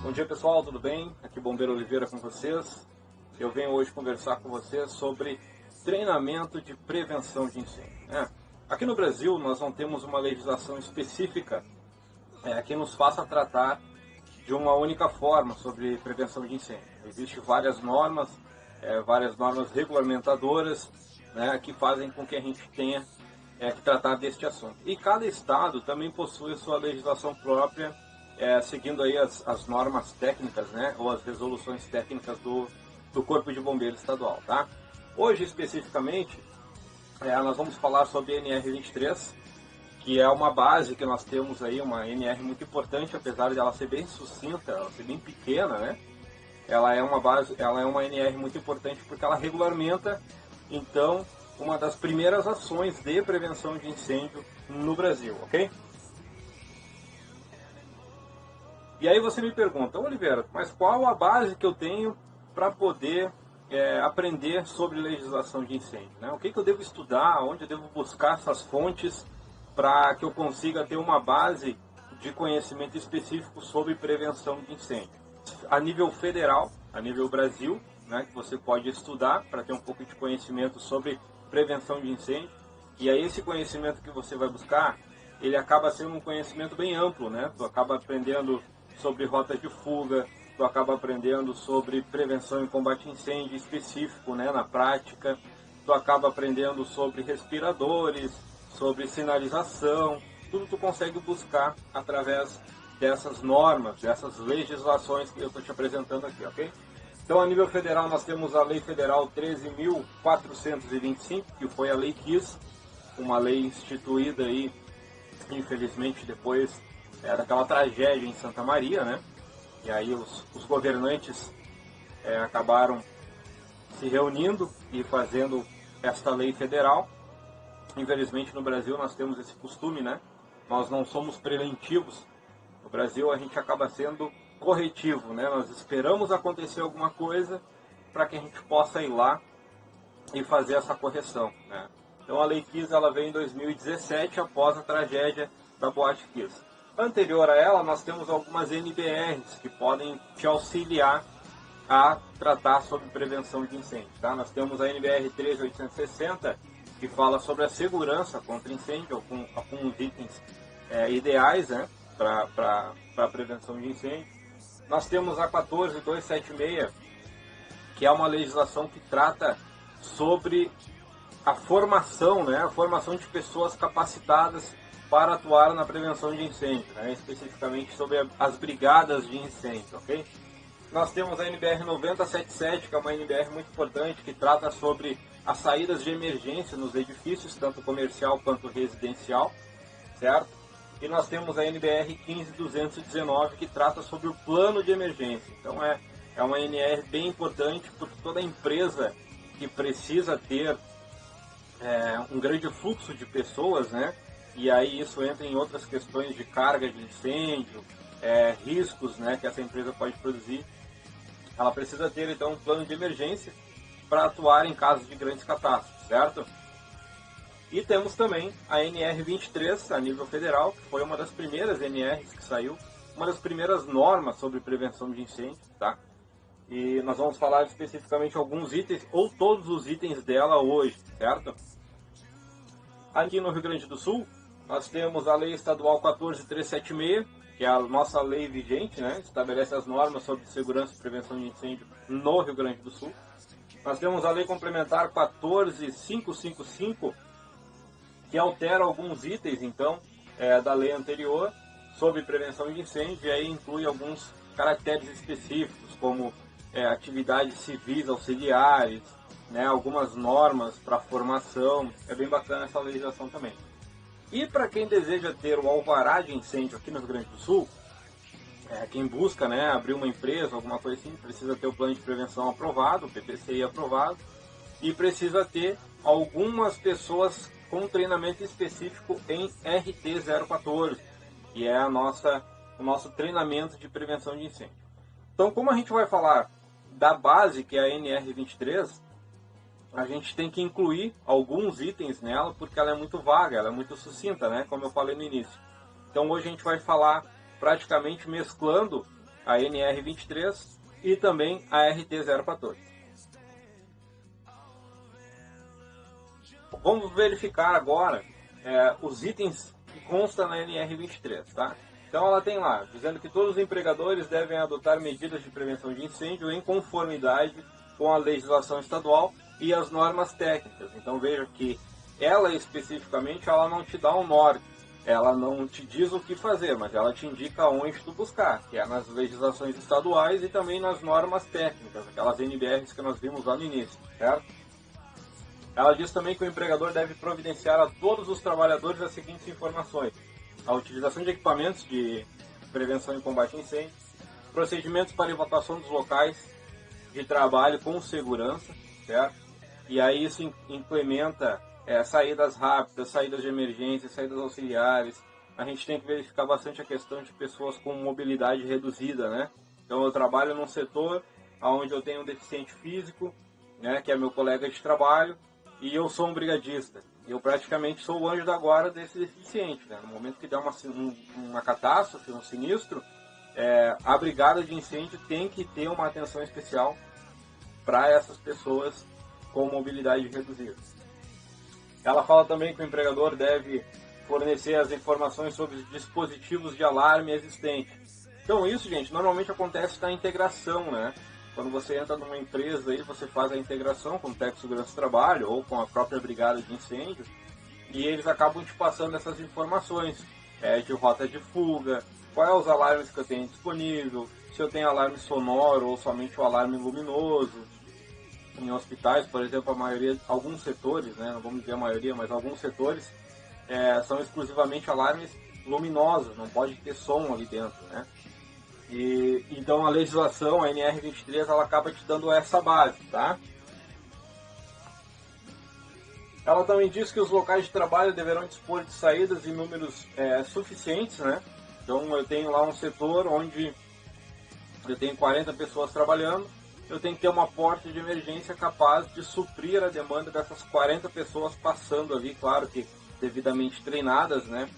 Bom dia pessoal, tudo bem? Aqui Bombeiro Oliveira com vocês. Eu venho hoje conversar com vocês sobre treinamento de prevenção de incêndio. Aqui no Brasil nós não temos uma legislação específica que nos faça tratar de uma única forma sobre prevenção de incêndio. Existem várias normas regulamentadoras, que fazem com que a gente tenha que tratar deste assunto. E cada estado também possui a sua legislação própria, seguindo aí as normas técnicas, ou as resoluções técnicas do Corpo de Bombeiro Estadual. Tá? Hoje, especificamente, nós vamos falar sobre a NR23, que é uma base que nós temos aí, uma NR muito importante, apesar de ela ser bem sucinta, ela ser bem pequena, Ela é uma NR muito importante porque ela regulamenta, então, uma das primeiras ações de prevenção de incêndio no Brasil, ok? E aí você me pergunta, Oliveira, mas qual a base que eu tenho para poder aprender sobre legislação de incêndio? O que eu devo estudar, onde eu devo buscar essas fontes para que eu consiga ter uma base de conhecimento específico sobre prevenção de incêndio? A nível federal, a nível Brasil, que você pode estudar para ter um pouco de conhecimento sobre prevenção de incêndio. E aí esse conhecimento que você vai buscar, ele acaba sendo um conhecimento bem amplo, Tu acaba aprendendo sobre rotas de fuga, tu acaba aprendendo sobre prevenção e combate a incêndio específico, na prática, tu acaba aprendendo sobre respiradores, sobre sinalização, tudo tu consegue buscar através dessas normas, dessas legislações que eu estou te apresentando aqui, ok? Então, a nível federal, nós temos a Lei Federal 13.425, que foi a Lei KISS, uma lei instituída aí, infelizmente, depois daquela tragédia em Santa Maria, E aí os governantes acabaram se reunindo e fazendo esta lei federal. Infelizmente, no Brasil, nós temos esse costume, Nós não somos preventivos. No Brasil, a gente acaba sendo corretivo, Nós esperamos acontecer alguma coisa para que a gente possa ir lá e fazer essa correção, Então, a Lei KISS, ela veio em 2017, após a tragédia da Boate KISS. Anterior a ela, nós temos algumas NBRs que podem te auxiliar a tratar sobre prevenção de incêndio. Nós temos a NBR 13860, que fala sobre a segurança contra incêndio, com alguns itens ideais para a prevenção de incêndio. Nós temos a 14276, que é uma legislação que trata sobre a formação, a formação de pessoas capacitadas para atuar na prevenção de incêndio, especificamente sobre as brigadas de incêndio, ok? Nós temos a NBR 9077, que é uma NBR muito importante, que trata sobre as saídas de emergência nos edifícios, tanto comercial quanto residencial, certo? E nós temos a NBR 15219, que trata sobre o plano de emergência. Então é uma NR bem importante, porque toda empresa que precisa ter um grande fluxo de pessoas, E aí isso entra em outras questões de carga de incêndio, riscos, que essa empresa pode produzir. Ela precisa ter, então, um plano de emergência para atuar em casos de grandes catástrofes, certo? E temos também a NR23, a nível federal, que foi uma das primeiras NRs que saiu, uma das primeiras normas sobre prevenção de incêndio, tá? E nós vamos falar especificamente alguns itens, ou todos os itens dela hoje, certo? Aqui no Rio Grande do Sul, nós temos a Lei Estadual 14376, que é a nossa lei vigente, estabelece as normas sobre segurança e prevenção de incêndio no Rio Grande do Sul. Nós temos a Lei Complementar 14555, que altera alguns itens, então, da lei anterior sobre prevenção de incêndio, e aí inclui alguns caracteres específicos, como atividades civis auxiliares, algumas normas para formação. É bem bacana essa legislação também. E para quem deseja ter o alvará de incêndio aqui no Rio Grande do Sul, quem busca abrir uma empresa, alguma coisa assim, precisa ter o plano de prevenção aprovado, o PPCI aprovado, e precisa ter algumas pessoas com treinamento específico em RT014, que é o nosso treinamento de prevenção de incêndio. Então, como a gente vai falar da base, que é a NR23, a gente tem que incluir alguns itens nela, porque ela é muito vaga, ela é muito sucinta, como eu falei no início. Então hoje a gente vai falar praticamente mesclando a NR23 e também a RT014. Vamos verificar agora os itens que constam na NR23, tá? Então ela tem lá, dizendo que todos os empregadores devem adotar medidas de prevenção de incêndio em conformidade com a legislação estadual e as normas técnicas. Então veja que ela especificamente, ela não te dá um norte, ela não te diz o que fazer, mas ela te indica onde tu buscar, que é nas legislações estaduais e também nas normas técnicas, aquelas NBRs que nós vimos lá no início, certo? Ela diz também que o empregador deve providenciar a todos os trabalhadores as seguintes informações: a utilização de equipamentos de prevenção e combate a incêndio, procedimentos para evacuação dos locais de trabalho com segurança, certo? E aí isso implementa saídas rápidas, saídas de emergência, saídas auxiliares. A gente tem que verificar bastante a questão de pessoas com mobilidade reduzida, né? Então eu trabalho num setor onde eu tenho um deficiente físico, né, que é meu colega de trabalho, e eu sou um brigadista. Eu praticamente sou o anjo da guarda desse deficiente, né? No momento que der uma catástrofe, um sinistro, a brigada de incêndio tem que ter uma atenção especial para essas pessoas com mobilidade reduzida. Ela fala também que o empregador deve fornecer as informações sobre os dispositivos de alarme existentes. Então isso, gente, normalmente acontece na integração, né? Quando você entra numa empresa aí, você faz a integração com o técnico de segurança do trabalho ou com a própria brigada de incêndio, e eles acabam te passando essas informações de rota de fuga, quais os alarmes que eu tenho disponível, se eu tenho alarme sonoro ou somente o alarme luminoso. Em hospitais, por exemplo, a maioria, alguns setores, né, não vamos dizer a maioria, mas alguns setores são exclusivamente alarmes luminosos, não pode ter som ali dentro, né? E então a legislação, a NR23, ela acaba te dando essa base, tá? Ela também diz que os locais de trabalho deverão dispor de saídas em números suficientes, né? Então eu tenho lá um setor onde eu tenho 40 pessoas trabalhando, eu tenho que ter uma porta de emergência capaz de suprir a demanda dessas 40 pessoas passando ali, claro que devidamente treinadas, né?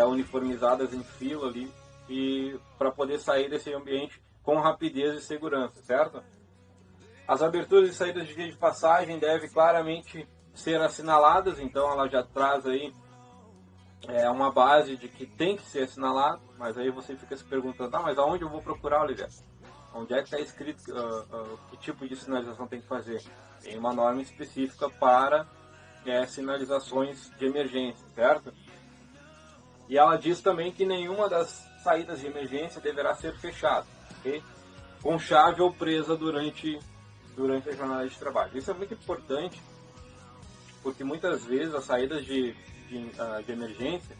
Uniformizadas em fila ali, e para poder sair desse ambiente com rapidez e segurança, certo? As aberturas e saídas de via de passagem devem claramente ser assinaladas, então ela já traz aí uma base de que tem que ser assinalado, mas aí você fica se perguntando, mas aonde eu vou procurar, Oliveira? Onde é que está escrito que tipo de sinalização tem que fazer? Tem uma norma específica para sinalizações de emergência, certo? E ela diz também que nenhuma das saídas de emergência deverá ser fechada, okay? Com chave ou presa durante a jornada de trabalho. Isso é muito importante, porque muitas vezes as saídas de emergência,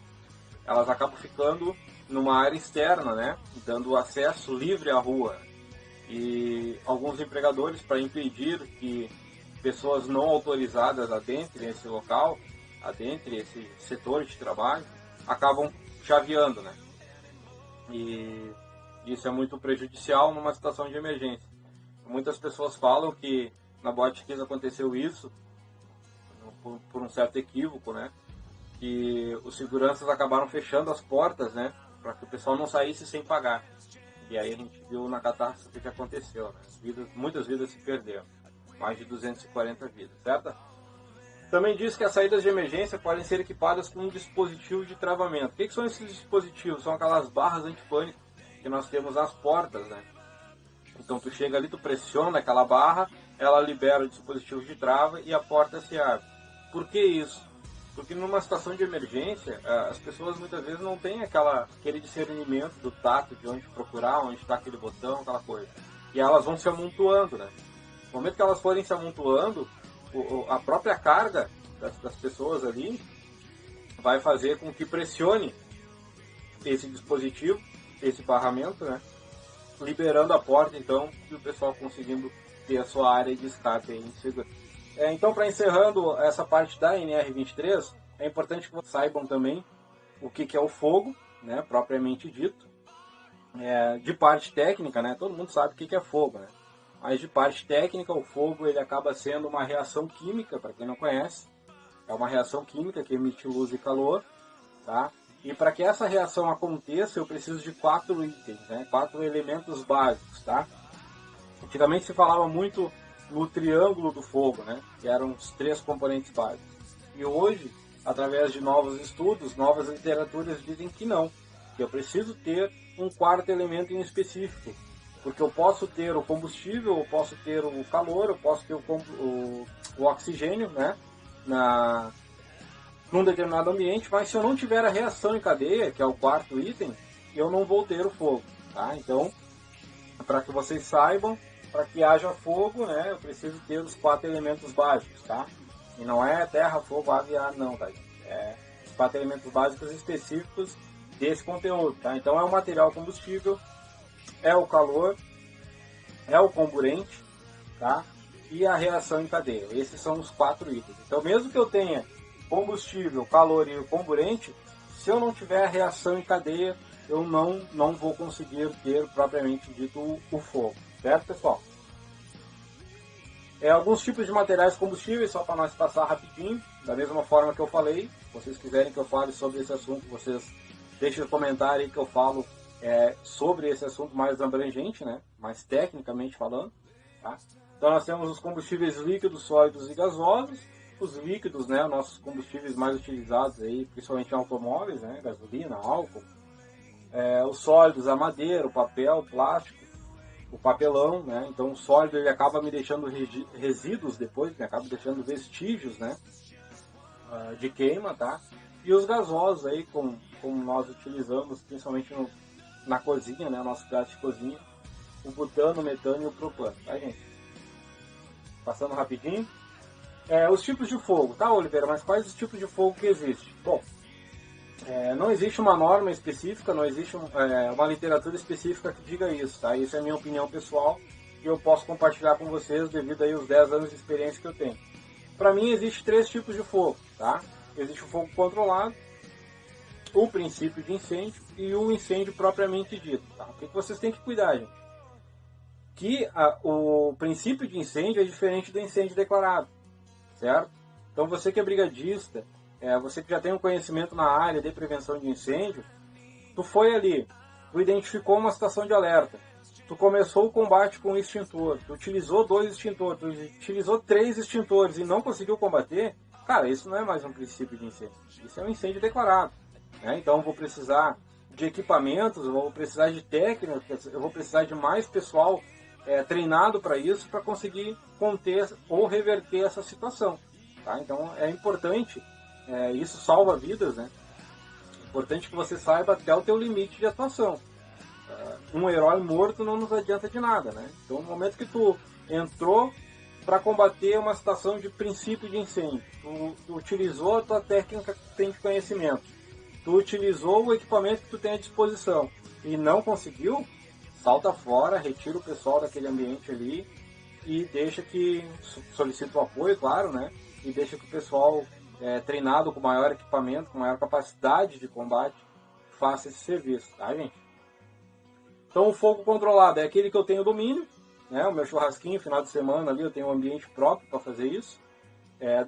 elas acabam ficando numa área externa, né? Dando acesso livre à rua. E alguns empregadores, para impedir que pessoas não autorizadas adentrem esse local, adentrem esse setor de trabalho, acabam chaveando, né? E isso é muito prejudicial numa situação de emergência. Muitas pessoas falam que na Boate Kiss aconteceu isso, por um certo equívoco, né? Que os seguranças acabaram fechando as portas, né? Para que o pessoal não saísse sem pagar. E aí a gente viu na catástrofe que aconteceu, né? Muitas vidas se perderam. Mais de 240 vidas, certo? Também diz que as saídas de emergência podem ser equipadas com um dispositivo de travamento. O que são esses dispositivos? São aquelas barras antipânico que nós temos nas portas, né? Então tu chega ali, tu pressiona aquela barra, ela libera o dispositivo de trava e a porta se abre. Por que isso? Porque numa situação de emergência, as pessoas muitas vezes não têm aquele discernimento do tato, de onde procurar, onde está aquele botão, aquela coisa. E elas vão se amontoando, né? No momento que elas forem se amontoando, a própria carga das pessoas ali vai fazer com que pressione esse dispositivo, esse barramento, né? Liberando a porta, então, e o pessoal conseguindo ter a sua área de escape em segurança. Então, para encerrando essa parte da NR23, é importante que vocês saibam também o que é o fogo, né, propriamente dito. De parte técnica, né, todo mundo sabe o que é fogo, né? Mas de parte técnica, o fogo ele acaba sendo uma reação química, para quem não conhece. É uma reação química que emite luz e calor, tá? E para que essa reação aconteça, eu preciso de 4 itens, né? 4 elementos básicos, tá? Antigamente se falava muito no triângulo do fogo, né? Que eram os 3 componentes básicos. E hoje, através de novos estudos, novas literaturas dizem que não, que eu preciso ter um 4º elemento em específico, porque eu posso ter o combustível, eu posso ter o calor, eu posso ter o oxigênio, né? Num determinado ambiente, mas se eu não tiver a reação em cadeia, que é o 4º item, eu não vou ter o fogo, tá? Então, para que vocês saibam, para que haja fogo, né, eu preciso ter os 4 elementos básicos, tá? E não é terra, fogo, água e ar, não, tá? É os 4 elementos básicos específicos desse conteúdo, tá? Então é o material combustível, é o calor, é o comburente, tá? E a reação em cadeia. Esses são os 4 itens. Então, mesmo que eu tenha combustível, calor e o comburente, se eu não tiver reação em cadeia, eu não vou conseguir ter propriamente dito o fogo, certo, pessoal? Alguns tipos de materiais combustíveis, só para nós passar rapidinho, da mesma forma que eu falei. Se vocês quiserem que eu fale sobre esse assunto, vocês deixem no comentário aí que eu falo sobre esse assunto mais abrangente, né? Mais tecnicamente falando, tá? Então nós temos os combustíveis líquidos, sólidos e gasosos. Os líquidos, né, nossos combustíveis mais utilizados aí, principalmente em automóveis, né, gasolina, álcool. Os sólidos, a madeira, o papel, o plástico, o papelão, né? Então o sólido ele acaba me deixando resíduos depois, me acaba deixando vestígios, né, de queima, tá? E os gasosos aí, como nós utilizamos, principalmente na cozinha, né, nosso gás de cozinha, o butano, o metano e o propano, tá, gente? Passando rapidinho. Os tipos de fogo, tá, Oliveira? Mas quais os tipos de fogo que existem? Bom, não existe uma norma específica, não existe uma literatura específica que diga isso, tá? Isso é a minha opinião pessoal e eu posso compartilhar com vocês devido aí aos 10 anos de experiência que eu tenho. Para mim, existe 3 tipos de fogo, tá? Existe o fogo controlado, o princípio de incêndio e o incêndio propriamente dito, tá? O que vocês têm que cuidar, gente? Que o princípio de incêndio é diferente do incêndio declarado, certo? Então você que é brigadista, você que já tem um conhecimento na área de prevenção de incêndio, tu foi ali, tu identificou uma situação de alerta, tu começou o combate com um extintor, tu utilizou 2 extintores, tu utilizou 3 extintores e não conseguiu combater, cara, isso não é mais um princípio de incêndio, isso é um incêndio declarado, né? Então eu vou precisar de equipamentos, eu vou precisar de técnicas, eu vou precisar de mais pessoal treinado para isso, para conseguir conter ou reverter essa situação, tá? Então é importante, isso salva vidas, né? É importante que você saiba até o teu limite de atuação. Um herói morto não nos adianta de nada, né? Então no momento que tu entrou para combater uma situação de princípio de incêndio, tu utilizou a tua técnica que tu tem de conhecimento, tu utilizou o equipamento que tu tem à disposição e não conseguiu, salta fora, retira o pessoal daquele ambiente ali e deixa que, solicita o apoio, claro, né? E deixa que o pessoal treinado com maior equipamento, com maior capacidade de combate, faça esse serviço, tá, gente? Então o fogo controlado é aquele que eu tenho domínio, né? O meu churrasquinho, final de semana ali, eu tenho um ambiente próprio para fazer isso.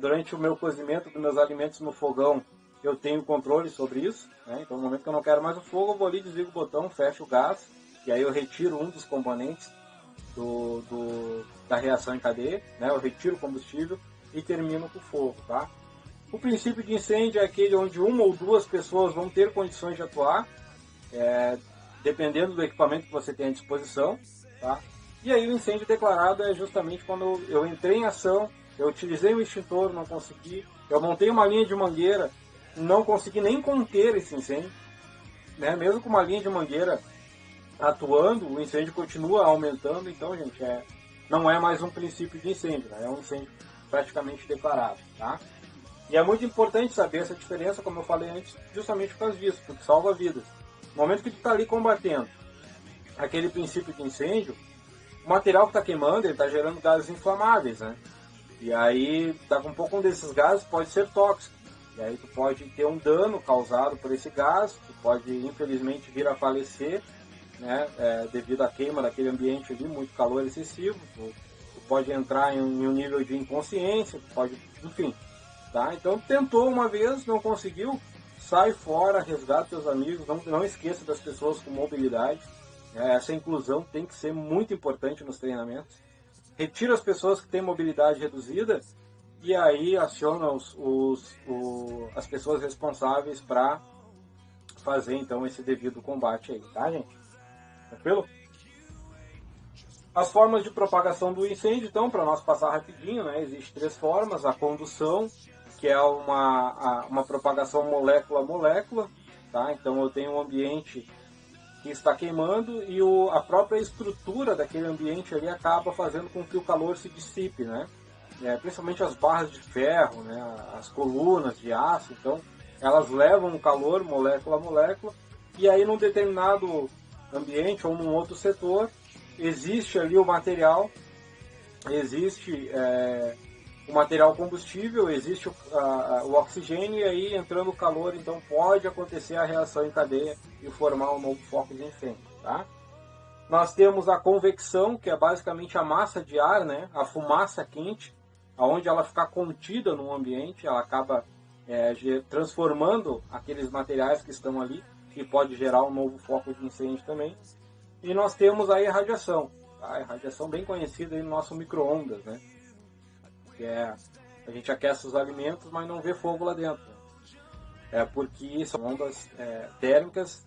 Durante o meu cozimento dos meus alimentos no fogão, eu tenho controle sobre isso, né? Então no momento que eu não quero mais o fogo, eu vou ali, desligo o botão, fecho o gás, e aí eu retiro um dos componentes da reação em cadeia, né? Eu retiro o combustível e termino com o fogo, tá? O princípio de incêndio é aquele onde 1 ou 2 pessoas vão ter condições de atuar, dependendo do equipamento que você tem à disposição, tá? E aí o incêndio declarado é justamente quando eu entrei em ação, eu utilizei o extintor, não consegui, eu montei uma linha de mangueira, não consegui nem conter esse incêndio, né? Mesmo com uma linha de mangueira atuando, o incêndio continua aumentando, então, gente, não é mais um princípio de incêndio, né? É um incêndio praticamente declarado, tá? E é muito importante saber essa diferença, como eu falei antes, justamente por causa disso, porque salva vidas. No momento que tu está ali combatendo aquele princípio de incêndio, o material que está queimando, ele está gerando gases inflamáveis, né? E aí, com um pouco desses gases, pode ser tóxico. E aí tu pode ter um dano causado por esse gás, tu pode, infelizmente, vir a falecer, né, devido à queima daquele ambiente ali, muito calor excessivo, tu pode entrar em um nível de inconsciência, tu pode, enfim, tá? Então tentou uma vez, não conseguiu, sai fora, resgata seus amigos, não esqueça das pessoas com mobilidade. Essa inclusão tem que ser muito importante nos treinamentos. Retira as pessoas que têm mobilidade reduzida e aí aciona as pessoas responsáveis para fazer então esse devido combate aí, tá, gente? Tranquilo? As formas de propagação do incêndio, então, para nós passar rapidinho, né? Existem 3 formas: a condução, que é uma propagação molécula a molécula, tá? Então eu tenho um ambiente que está queimando e a própria estrutura daquele ambiente ali acaba fazendo com que o calor se dissipe, né? Principalmente as barras de ferro, né? As colunas de aço, então elas levam o calor molécula a molécula, e aí num determinado ambiente ou num outro setor existe ali o material, existe o material combustível, existe o oxigênio, e aí entrando o calor, então pode acontecer a reação em cadeia e formar um novo foco de incêndio, tá? Nós temos a convecção, que é basicamente a massa de ar, né? A fumaça quente, onde ela fica contida no ambiente, ela acaba transformando aqueles materiais que estão ali, e pode gerar um novo foco de incêndio também. E nós temos a irradiação, tá? A irradiação bem conhecida aí no nosso micro-ondas, né? Que a gente aquece os alimentos, mas não vê fogo lá dentro. Porque são ondas térmicas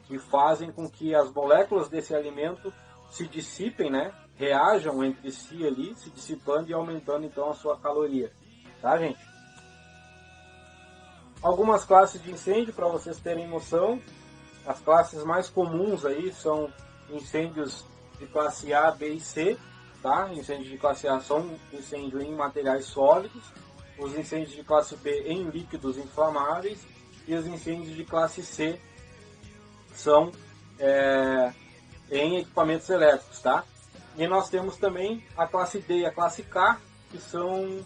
que fazem com que as moléculas desse alimento se dissipem, né? Reajam entre si ali, se dissipando e aumentando então a sua caloria, tá, gente? Algumas classes de incêndio para vocês terem noção. As classes mais comuns aí são incêndios de classe A, B e C, tá? Incêndios de classe A são incêndio em materiais sólidos, os incêndios de classe B em líquidos inflamáveis, e os incêndios de classe C são em equipamentos elétricos, tá? E nós temos também a classe D e a classe K, que são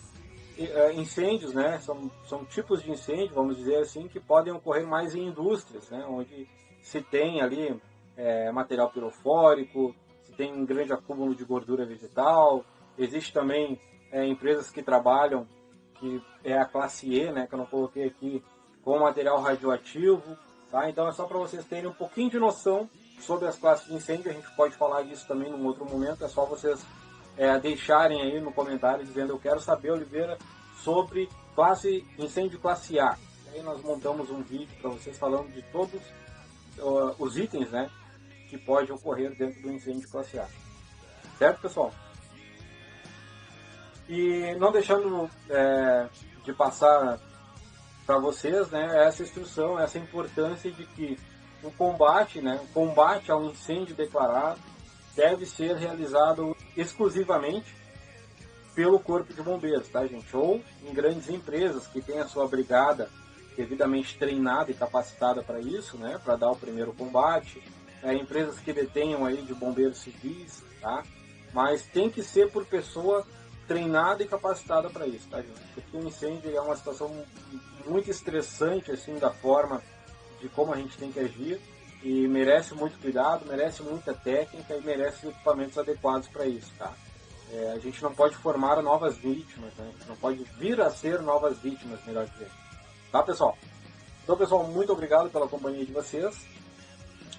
incêndios, né? São tipos de incêndio, vamos dizer assim, que podem ocorrer mais em indústrias, né? Onde se tem ali material pirofórico, se tem um grande acúmulo de gordura vegetal. Existe também empresas que trabalham, que é a classe E, né? Que eu não coloquei aqui, com material radioativo, tá? Então é só para vocês terem um pouquinho de noção sobre as classes de incêndio. A gente pode falar disso também num outro momento, é só vocês deixarem aí no comentário dizendo: eu quero saber, Oliveira, sobre incêndio classe A. E aí nós montamos um vídeo para vocês falando de todos os itens, né, que pode ocorrer dentro do incêndio classe A. Certo, pessoal? E não deixando de passar para vocês, né, essa instrução, essa importância de que o combate ao incêndio declarado deve ser realizado exclusivamente pelo Corpo de Bombeiros, tá, gente? Ou em grandes empresas que têm a sua brigada devidamente treinada e capacitada para isso, né, para dar o primeiro combate. Empresas que detenham aí de bombeiros civis, tá? Mas tem que ser por pessoa treinada e capacitada para isso, tá, gente? Porque o incêndio é uma situação muito estressante, assim, da forma de como a gente tem que agir, e merece muito cuidado, merece muita técnica e merece equipamentos adequados para isso, tá? A gente não pode formar novas vítimas, né? A gente não pode vir a ser novas vítimas, melhor dizer. Tá, pessoal? Então, pessoal, muito obrigado pela companhia de vocês.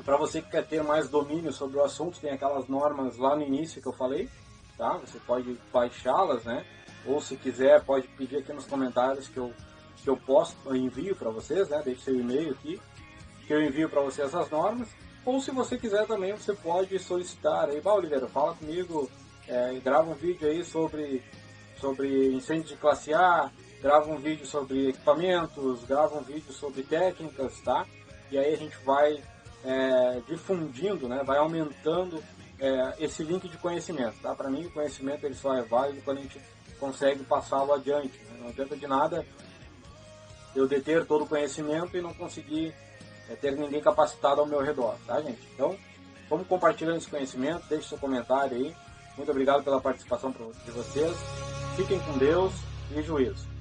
Para você que quer ter mais domínio sobre o assunto, tem aquelas normas lá no início que eu falei, tá? Você pode baixá-las, né? Ou se quiser, pode pedir aqui nos comentários que eu posto, eu envio para vocês, né? Deixe seu e-mail aqui, que eu envio para vocês as normas. Ou se você quiser também, você pode solicitar aí: Oliveira, fala comigo, grava um vídeo aí sobre incêndio de classe A, grava um vídeo sobre equipamentos, grava um vídeo sobre técnicas, tá? E aí a gente vai difundindo, né? Vai aumentando esse link de conhecimento, tá? Para mim, o conhecimento ele só é válido quando a gente consegue passá-lo adiante, né? Não adianta de nada eu deter todo o conhecimento e não conseguir ter ninguém capacitado ao meu redor, tá, gente? Então, vamos compartilhando esse conhecimento, deixe seu comentário aí. Muito obrigado pela participação de vocês. Fiquem com Deus e juízo.